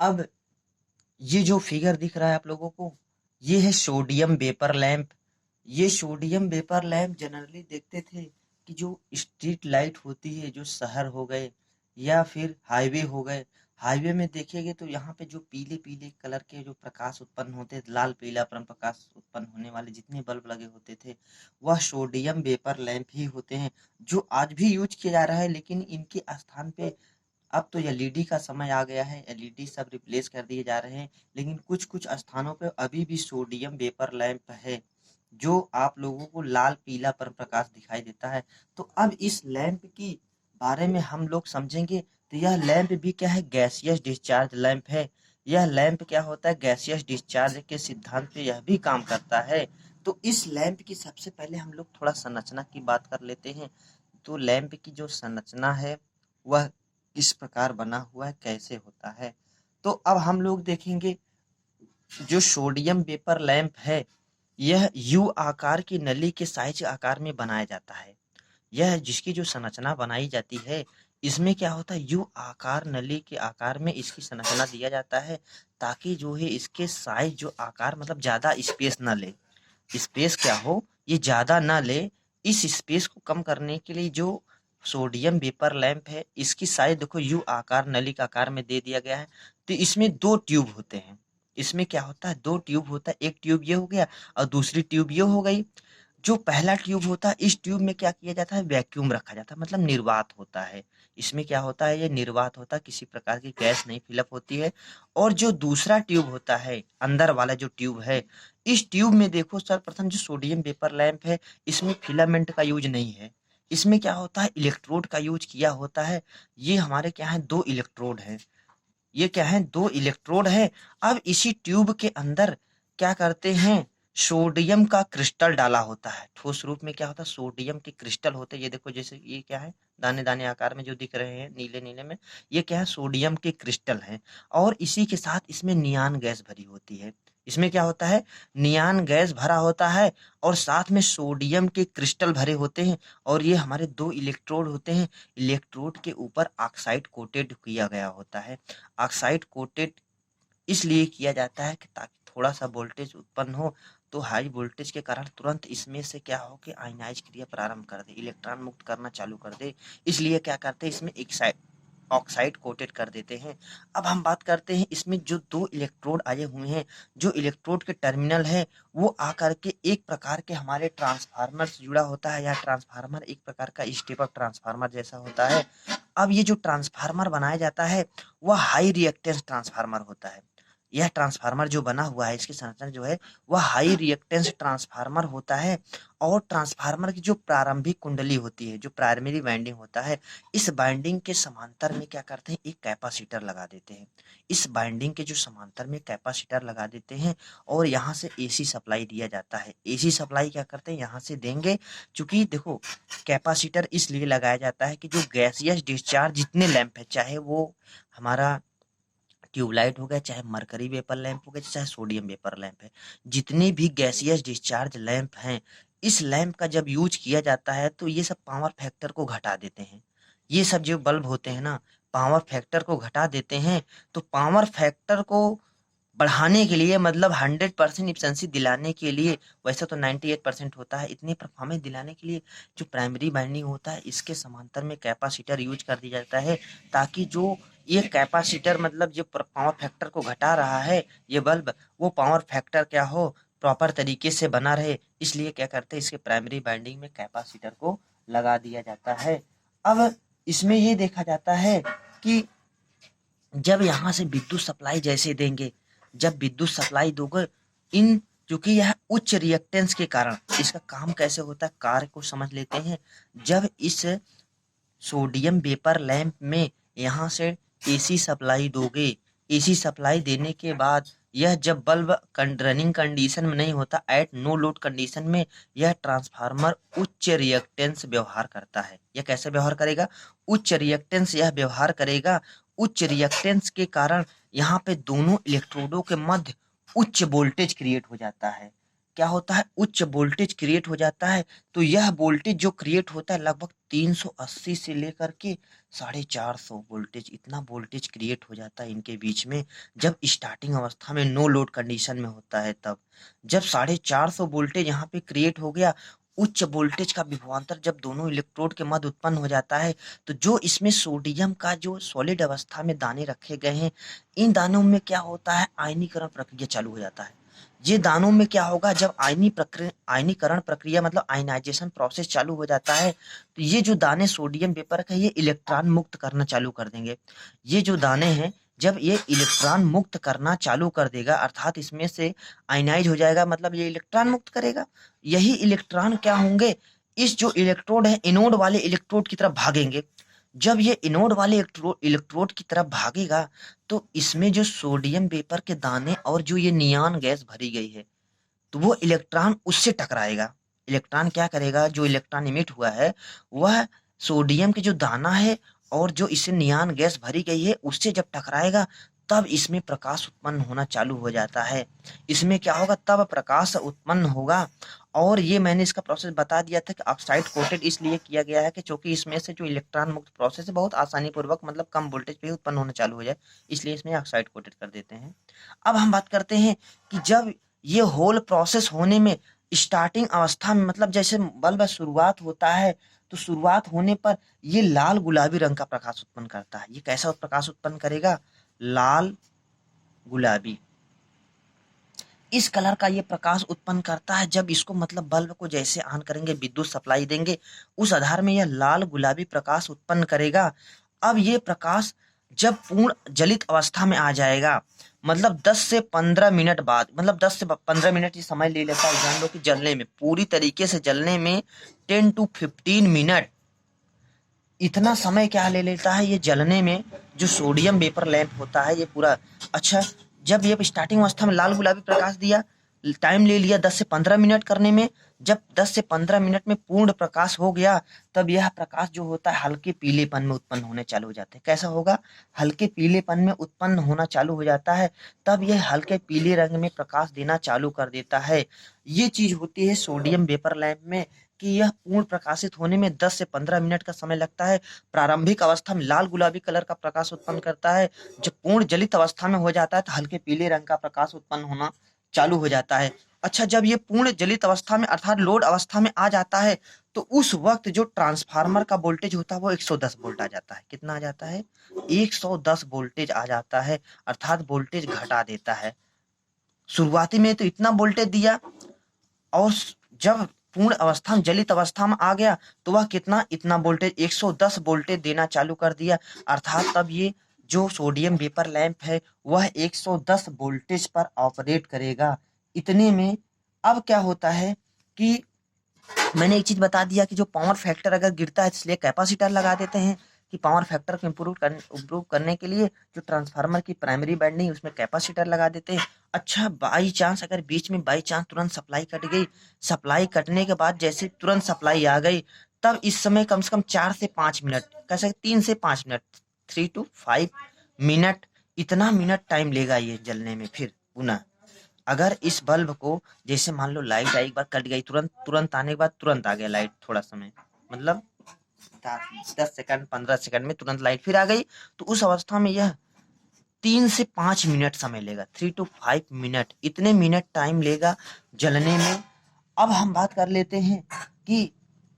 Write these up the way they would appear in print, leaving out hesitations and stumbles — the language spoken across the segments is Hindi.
अब ये जो फिगर दिख रहा है आप लोगों को, ये है सोडियम वेपर लैंप। ये सोडियम वेपर लैंप जनरली देखते थे कि जो स्ट्रीट लाइट होती है, जो शहर हो गए या फिर हाईवे हो गए, हाईवे में देखेंगे तो यहाँ पे जो पीले पीले कलर के जो प्रकाश उत्पन्न होते, लाल पीला प्रकाश उत्पन्न होने वाले जितने बल्ब लगे होते थे, वह सोडियम वेपर लैंप ही होते हैं, जो आज भी यूज किया जा रहा है। लेकिन इनके स्थान पे अब तो एलईडी का समय आ गया है, एलईडी सब रिप्लेस कर दिए जा रहे हैं। लेकिन कुछ कुछ स्थानों पे अभी भी सोडियम वेपर लैंप है, जो आप लोगों को लाल पीला पर प्रकाश दिखाई देता है। तो अब इस लैंप की बारे में हम लोग समझेंगे। तो यह लैंप भी क्या है, गैसियस डिस्चार्ज लैंप है। यह लैंप क्या होता है, गैसियस डिस्चार्ज के सिद्धांत पे यह भी काम करता है। तो इस लैंप की सबसे पहले हम लोग थोड़ा संरचना की बात कर लेते हैं। तो लैंप की जो संरचना है वह किस प्रकार बना हुआ है, कैसे होता है। तो अब हम लोग देखेंगे, जो सोडियम वेपर लैंप है यह यू आकार की नली के साइज आकार में बनाया जाता है। यह जिसकी जो संरचना बनाई जाती है, इसमें क्या होता है, यू आकार नली के आकार में इसकी संरचना दिया जाता है, ताकि जो है इसके साइज जो आकार मतलब ज्यादा स्पेस ना ले। स्पेस क्या हो, ये ज्यादा ना ले। इस स्पेस को कम करने के लिए जो सोडियम वेपर लैंप है, इसकी साइज देखो यू आकार नली का आकार में दे दिया गया है। तो इसमें दो ट्यूब होते हैं। इसमें क्या होता है, दो ट्यूब होता है, एक ट्यूब ये हो गया और दूसरी ट्यूब ये हो गई। जो पहला ट्यूब होता है, इस ट्यूब में क्या किया जाता है, वैक्यूम रखा जाता है, मतलब निर्वात होता है। इसमें क्या होता है, ये निर्वात होता है, किसी प्रकार की गैस नहीं फिलअप होती है। और जो दूसरा ट्यूब होता है, अंदर वाला जो ट्यूब है, इस ट्यूब में देखो सर्वप्रथम जो सोडियम वेपर लैंप है, इसमें फिलामेंट का यूज नहीं है। इसमें क्या होता है, इलेक्ट्रोड का यूज किया होता है। ये हमारे क्या है, दो इलेक्ट्रोड है। ये क्या है, दो इलेक्ट्रोड है। अब इसी ट्यूब के अंदर क्या करते हैं, सोडियम का क्रिस्टल डाला होता है। ठोस रूप में क्या होता है, सोडियम के क्रिस्टल होते हैं। ये देखो, जैसे ये क्या है, दाने दाने आकार में जो दिख रहे हैं नीले नीले में, ये क्या है, सोडियम के क्रिस्टल हैं। और इसी के साथ इसमें नियान गैस भरी होती है। इसमें क्या होता है, नियान गैस भरा होता है और साथ में सोडियम के क्रिस्टल भरे होते हैं। और ये हमारे दो इलेक्ट्रोड होते हैं। इलेक्ट्रोड के ऊपर ऑक्साइड कोटेड किया गया होता है। ऑक्साइड कोटेड इसलिए किया जाता है कि ताकि थोड़ा सा वोल्टेज उत्पन्न हो, तो हाई वोल्टेज के कारण तुरंत इसमें से क्या हो कि आयनाइज क्रिया प्रारंभ कर दे, इलेक्ट्रॉन मुक्त करना चालू कर दे। इसलिए क्या करते हैं, इसमें एक साइड ऑक्साइड कोटेड कर देते हैं। अब हम बात करते हैं, इसमें जो दो इलेक्ट्रोड आए हुए हैं, जो इलेक्ट्रोड के टर्मिनल है, वो आकर के एक प्रकार के हमारे ट्रांसफार्मर से जुड़ा होता है। या ट्रांसफार्मर एक प्रकार का स्टेप अप ट्रांसफार्मर जैसा होता है। अब ये जो ट्रांसफार्मर बनाया जाता है, वह हाई रिएक्टेंस ट्रांसफार्मर होता है। यह ट्रांसफार्मर जो बना हुआ है, इसकी संरचना जो है वह हाई रिएक्टेंस ट्रांसफार्मर होता है। और ट्रांसफार्मर की जो प्रारंभिक कुंडली होती है, जो प्राइमरी वाइंडिंग होता है, इस बाइंडिंग के समांतर में क्या करते हैं, एक कैपेसिटर लगा देते हैं। इस बाइंडिंग के जो समांतर में कैपेसिटर लगा देते हैं और यहाँ से एसी सप्लाई दिया जाता है। एसी सप्लाई क्या करते हैं, यहाँ से देंगे। क्योंकि देखो, कैपेसिटर इसलिए लगाया जाता है कि जो गैसियस डिस्चार्ज जितने लैंप है, चाहे वो हमारा ट्यूबलाइट हो गया, चाहे मरकरी वेपर लैंप हो गया, चाहे सोडियम वेपर लैंप है, जितने भी गैसियस डिस्चार्ज लैंप हैं, इस लैंप का जब यूज किया जाता है तो ये सब पावर फैक्टर को घटा देते हैं। ये सब जो बल्ब होते हैं ना, पावर फैक्टर को घटा देते हैं। तो पावर फैक्टर को बढ़ाने के लिए, मतलब 100% इफिशिएंसी दिलाने के लिए, वैसे तो 98% होता है, इतनी परफॉर्मेंस दिलाने के लिए जो प्राइमरी बाइंडिंग होता है, इसके समांतर में कैपेसिटर यूज कर दिया जाता है। ताकि जो ये कैपेसिटर मतलब जो पावर फैक्टर को घटा रहा है ये बल्ब, वो पावर फैक्टर क्या हो, प्रॉपर तरीके से बना रहे। इसलिए क्या करते हैं, इसके प्राइमरी बाइंडिंग में कैपेसिटर को लगा दिया जाता है। अब इसमें ये देखा जाता है कि जब यहाँ से विद्युत सप्लाई जैसे देंगे, जब विद्युत सप्लाई दोगे, इन चूंकि यह उच्च रिएक्टेंस के कारण, इसका काम कैसे होता है, कार्य को समझ लेते हैं। जब इस सोडियम वेपर लैंप में यहाँ से एसी सप्लाई दोगे, एसी सप्लाई देने के बाद यह जब बल्ब रनिंग कंडीशन में नहीं होता, एट नो लोड कंडीशन में, यह ट्रांसफार्मर उच्च रिएक्टेंस व्यवहार करता है। यह कैसे व्यवहार करेगा, उच्च रिएक्टेंस यह व्यवहार करेगा। उच्च रिएक्टेंस के कारण यहाँ पे दोनों इलेक्ट्रोडों के मध्य उच्च वोल्टेज क्रिएट हो जाता है। क्या होता है, उच्च वोल्टेज क्रिएट हो जाता है। तो यह वोल्टेज जो क्रिएट होता है लगभग 380 से लेकर के 450 वोल्टेज, इतना वोल्टेज क्रिएट हो जाता है इनके बीच में जब स्टार्टिंग अवस्था में नो लोड कंडीशन में होता है। तब जब 450 वोल्टेज यहाँ पे क्रिएट हो गया, उच्च वोल्टेज का विभवांतर जब दोनों इलेक्ट्रोड के मध्य उत्पन्न हो जाता है, तो जो इसमें सोडियम का जो सॉलिड अवस्था में दाने रखे गए हैं, इन दानों में क्या होता है, आयनीकरण प्रक्रिया चालू हो जाता है। ये दानों में क्या होगा, जब आयनीकरण प्रक्रिया मतलब आयनाइजेशन प्रोसेस चालू हो जाता है, तो ये जो दाने सोडियम वेपर का ये इलेक्ट्रॉन मुक्त करना चालू कर देंगे। ये जो दाने हैं जब ये इलेक्ट्रॉन मुक्त करना चालू कर देगा, अर्थात इसमें से आयनाइज हो जाएगा, मतलब ये इलेक्ट्रॉन मुक्त करेगा। यही इलेक्ट्रॉन क्या होंगे, इस जो इलेक्ट्रोड है एनोड वाले इलेक्ट्रोड की तरफ भागेंगे। जब ये एनोड वाले इलेक्ट्रोड की तरफ भागेगा, तो इसमें जो सोडियम वेपर के दाने और जो ये नियॉन गैस भरी गई है, तो वो इलेक्ट्रॉन उससे टकराएगा। इलेक्ट्रॉन क्या करेगा, जो इलेक्ट्रॉन इमिट हुआ है वह सोडियम के जो दाना है और जो इससे नियॉन गैस भरी गई है उससे जब टकराएगा, तब इसमें प्रकाश उत्पन्न होना चालू हो जाता है। इसमें क्या होगा, तब प्रकाश उत्पन्न होगा। और ये मैंने इसका प्रोसेस बता दिया था कि ऑक्साइड कोटेड इसलिए किया गया है कि चूंकि इसमें से जो इलेक्ट्रॉन मुक्त प्रोसेस है बहुत आसानी पूर्वक मतलब कम वोल्टेज पे ही उत्पन्न होना चालू हो जाए, इसलिए इसमें ऑक्साइड कोटेड कर देते हैं। अब हम बात करते हैं कि जब ये होल प्रोसेस होने में स्टार्टिंग अवस्था में मतलब जैसे बल्ब शुरुआत होता है, तो शुरुआत होने पर ये लाल गुलाबी रंग का प्रकाश उत्पन्न करता है। ये कैसा प्रकाश उत्पन्न करेगा, लाल गुलाबी, इस कलर का ये प्रकाश उत्पन्न करता है। जब इसको मतलब बल्ब को जैसे ऑन करेंगे, विद्युत सप्लाई देंगे, उस आधार में यह लाल गुलाबी प्रकाश उत्पन्न करेगा। अब ये प्रकाश जब पूर्ण जलित अवस्था में आ जाएगा, मतलब 10 से 15 मिनट बाद, मतलब 10 से 15 मिनट ये समय ले लेता है, जान लो कि जलने में, पूरी तरीके से जलने में 10 to 15 मिनट, इतना समय क्या ले लेता है ये जलने में, जो सोडियम वेपर लैंप होता है ये पूरा। अच्छा, जब ये स्टार्टिंग अवस्था में लाल गुलाबी प्रकाश दिया, टाइम ले लिया 10 से 15 मिनट करने में, जब 10 से 15 मिनट में पूर्ण प्रकाश हो गया, तब यह प्रकाश जो होता है हल्के पीलेपन में उत्पन्न होने चालू हो जाते हैं। कैसा होगा, हल्के पीलेपन में उत्पन्न होना चालू हो जाता है। तब यह हल्के पीले रंग में प्रकाश देना चालू कर देता है। ये चीज होती है सोडियम वेपर लैंप में कि यह पूर्ण प्रकाशित होने में 10 से 15 मिनट का समय लगता है। प्रारंभिक अवस्था में लाल गुलाबी कलर का प्रकाश उत्पन्न करता है, जब पूर्ण जलित अवस्था में हो जाता है तो हल्के पीले रंग का प्रकाश उत्पन्न होना चालू हो जाता है। अच्छा, जब ये पूर्ण जलित अवस्था में अर्थात लोड अवस्था में आ जाता है, तो उस वक्त जो ट्रांसफार्मर का वोल्टेज होता है वो 110 वोल्ट आ जाता है। कितना आ जाता है, 110 वोल्टेज आ जाता है, अर्थात वोल्टेज घटा देता है। शुरुआती में तो इतना वोल्टेज दिया, और जब पूर्ण अवस्था में जलित अवस्था में आ गया तो वह कितना, इतना वोल्टेज 110 वोल्टेज देना चालू कर दिया। अर्थात तब ये जो सोडियम वेपर लैंप है वह 110 वोल्टेज पर ऑपरेट करेगा। इतने में अब क्या होता है कि मैंने एक चीज बता दिया कि जो पावर फैक्टर अगर गिरता है, इसलिए कैपेसिटर लगा देते हैं कि पावर फैक्टर को इम्प्रूव करने के लिए जो ट्रांसफार्मर की प्राइमरी वाइंडिंग उसमें कैपेसिटर लगा देते हैं। अच्छा, बाई चांस अगर बीच में बाई चांस तुरंत सप्लाई कट गई, सप्लाई कटने के बाद जैसे तुरंत सप्लाई आ गई, तब इस समय कम से कम 4 से 5 मिनट, कैसे 3 से 5 मिनट, 3 to 5 मिनट, इतना मिनट टाइम लेगा ये जलने में। फिर पुनः अगर इस बल्ब को जैसे मान लो लाइट आई, एक बार कट गई, तुरंत तुरंत आने के बाद तुरंत आ गया लाइट, थोड़ा समय मतलब 10 सेकंड 15 सेकंड में तुरंत लाइट फिर आ गई, तो उस अवस्था में यह 3 से 5 मिनट समय लेगा, 3 to 5 मिनट, इतने मिनट टाइम लेगा जलने में। अब हम बात कर लेते हैं कि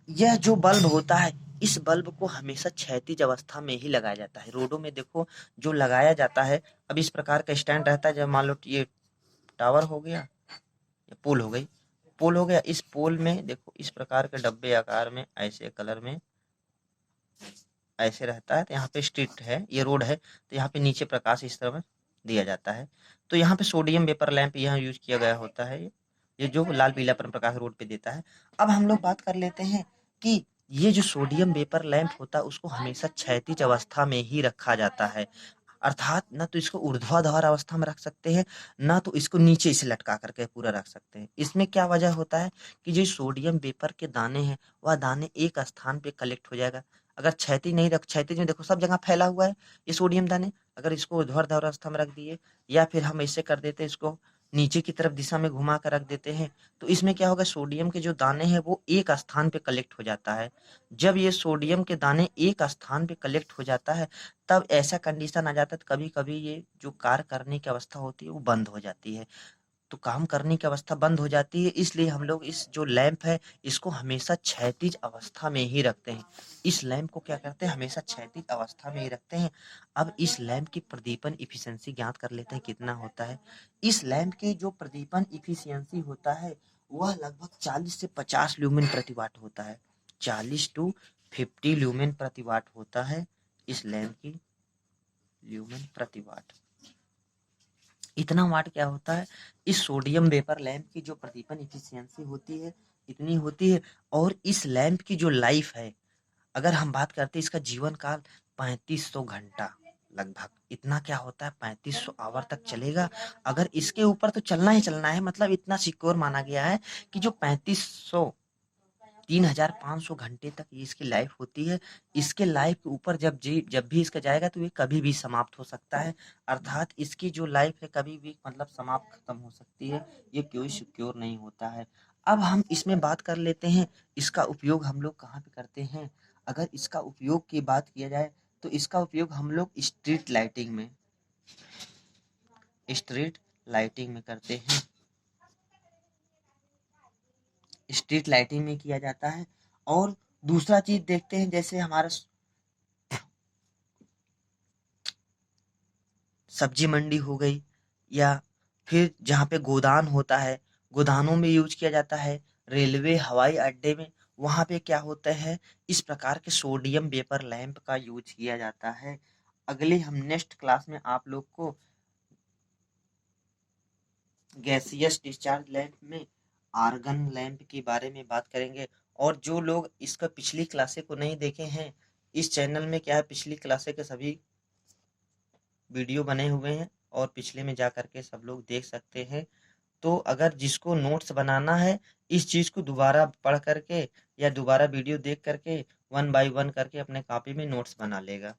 यह जो बल्ब होता है, इस बल्ब को हमेशा क्षैतिज अवस्था में ही लगाया जाता है। रोडों में देखो जो लगाया जाता है, अब इस प्रकार का स्टैंड रहता है, जब मान लो ये टावर हो गया या पोल हो गई, पोल हो गया, इस पोल में देखो इस प्रकार के डब्बे आकार में ऐसे कलर में ऐसे रहता है। तो यहाँ पे स्ट्रीट है, ये रोड है, तो यहाँ पे नीचे प्रकाश इस तरह दिया जाता है। तो यहाँ पे सोडियम वेपर लैंप यहाँ यूज किया गया होता है, ये जो लाल पीला प्रकाश रोड पे देता है। अब हम लोग बात कर लेते हैं कि ये जो सोडियम वेपर लैंप होता है उसको हमेशा क्षैतिज अवस्था में ही रखा जाता है, अर्थात ना तो इसको ऊर्ध्वाधर अवस्था में रख सकते हैं, ना तो इसको नीचे से लटका करके पूरा रख सकते हैं। इसमें क्या वजह होता है कि जो सोडियम वेपर के दाने हैं वह दाने एक स्थान पे कलेक्ट हो जाएगा। अगर क्षैतिज नहीं रख, क्षैतिज में देखो सब जगह फैला हुआ है ये सोडियम दाने, अगर इसको ऊर्ध्वाधर अवस्था में रख दिए या फिर हम ऐसे कर देते इसको नीचे की तरफ दिशा में घुमा कर रख देते हैं, तो इसमें क्या होगा, सोडियम के जो दाने हैं वो एक स्थान पे कलेक्ट हो जाता है। जब ये सोडियम के दाने एक स्थान पे कलेक्ट हो जाता है, तब ऐसा कंडीशन आ जाता है, कभी कभी ये जो कार्य करने की अवस्था होती है वो बंद हो जाती है। तो काम करने की अवस्था बंद हो जाती है, इसलिए हम लोग इस जो लैंप है इसको हमेशा क्षैतिज अवस्था में ही रखते हैं। इस लैंप को क्या करते हैं, हमेशा क्षैतिज अवस्था में ही रखते हैं। अब इस लैंप की प्रदीपन इफिशियंसी ज्ञात कर लेते हैं कितना होता है। इस लैंप की जो प्रदीपन इफिशियंसी होता है वह लगभग 40 से 50 ल्यूमेन प्रति वाट होता है। 40 टू 50 ल्यूमेन प्रति वाट होता है इस लैंप की ल्यूमेन प्रति वाट। इतना वाट क्या होता है, इस सोडियम वेपर लैंप की जो प्रदीपन इफिशियंसी होती है इतनी होती है। और इस लैंप की जो लाइफ है, अगर हम बात करते हैं इसका जीवन काल 3500 घंटा लगभग इतना क्या होता है, 3500 आवर तक चलेगा। अगर इसके ऊपर तो चलना ही चलना है, मतलब इतना सिक्योर माना गया है कि जो 3500 3500 घंटे तक ये इसकी लाइफ होती है। इसके लाइफ के ऊपर जब भी इसका जाएगा तो ये कभी भी समाप्त हो सकता है। अर्थात इसकी जो लाइफ है कभी भी मतलब समाप्त खत्म हो सकती है, ये कोई सिक्योर नहीं होता है। अब हम इसमें बात कर लेते हैं इसका उपयोग हम लोग कहाँ पे करते हैं। अगर इसका उपयोग की बात किया जाए तो इसका उपयोग हम लोग स्ट्रीट लाइटिंग में करते हैं। स्ट्रीट लाइटिंग में किया जाता है। और दूसरा चीज देखते हैं, जैसे हमारा सब्जी मंडी हो गई, या फिर जहाँ पे गोदान होता है, गोदानों में यूज किया जाता है, रेलवे हवाई अड्डे में, वहाँ पे क्या होता है, इस प्रकार के सोडियम वेपर लैंप का यूज किया जाता है। अगले हम नेक्स्ट क्लास में आप लोग को गैसियस डिस्चार्ज लैंप में आर्गन लैंप के बारे में बात करेंगे। और जो लोग इसका पिछली क्लासे को नहीं देखे हैं, इस चैनल में क्या है, पिछली क्लासे के सभी वीडियो बने हुए हैं और पिछले में जा करके सब लोग देख सकते हैं। तो अगर जिसको नोट्स बनाना है, इस चीज़ को दोबारा पढ़ करके या दोबारा वीडियो देख करके 1 बाय 1 करके अपने कॉपी में नोट्स बना लेगा।